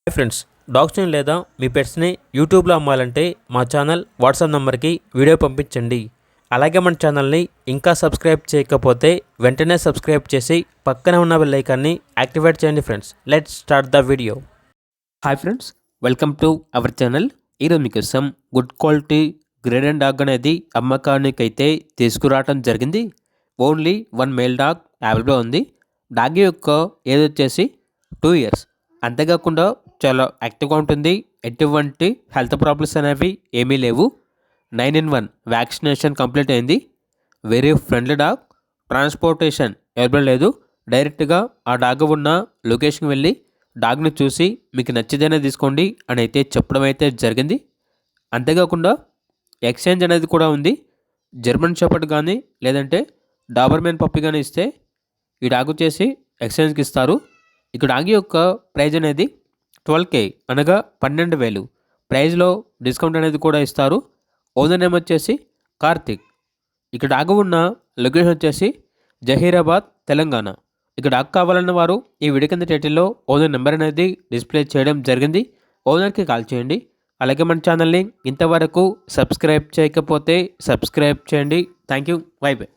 Hi friends, డాగ్స్ని లేదా మీ పెట్స్ని యూట్యూబ్లో అమ్మాలంటే మా ఛానల్ వాట్సాప్ నెంబర్కి వీడియో పంపించండి. అలాగే మన ఛానల్ని ఇంకా సబ్స్క్రైబ్ చేయకపోతే వెంటనే సబ్స్క్రైబ్ చేసి పక్కనే ఉన్న బెల్ ఐకాన్ని యాక్టివేట్ చేయండి. Friends, let's start the video. Hi friends, welcome to our channel. ఈరోజు మీకోసం గుడ్ క్వాలిటీ గ్రేడెన్ డాగ్ అనేది అమ్మకానికైతే తీసుకురావడం జరిగింది. ఓన్లీ 1 మేల్ డాగ్ అవైలబుల్ ఉంది. డాగ్ యొక్క ఏజ్ వచ్చేసి 2 ఇయర్స్. అంతేకాకుండా చాలా యాక్టివ్గా ఉంటుంది. ఎటువంటి హెల్త్ ప్రాబ్లమ్స్ అనేవి ఏమీ లేవు. 9-in-1 వ్యాక్సినేషన్ కంప్లీట్ అయింది. Very friendly dog. Transportation available లేదు. డైరెక్ట్గా ఆ డాగ్ ఉన్న లొకేషన్కి వెళ్ళి డాగ్ని చూసి మీకు నచ్చితేనే తీసుకోండి అని అయితే చెప్పడం అయితే జరిగింది. అంతేకాకుండా ఎక్స్చేంజ్ అనేది కూడా ఉంది. జర్మన్ షెపర్డ్ కానీ లేదంటే డాబర్మెన్ పప్పి కానీ ఇస్తే ఈ డాగ్ వచ్చేసి ఎక్స్చేంజ్కి ఇస్తారు. ఇక డాగ్ యొక్క ప్రైజ్ అనేది 12K అనగా 12,000. ప్రైజ్లో డిస్కౌంట్ అనేది కూడా ఇస్తారు. ఓనర్ నేమ్ వచ్చేసి కార్తిక్. ఇక డాగ్ ఉన్న లొకేషన్ వచ్చేసి జహీరాబాద్, తెలంగాణ. ఇక డాగ్ కావాలన్న వారు ఈ వీడియో కింద టైటిల్లో ఓనర్ నెంబర్ అనేది డిస్ప్లే చేయడం జరిగింది. ఓనర్కి కాల్ చేయండి. అలాగే మన ఛానల్ని ఇంతవరకు సబ్స్క్రైబ్ చేయకపోతే సబ్స్క్రైబ్ చేయండి. Thank you. By by.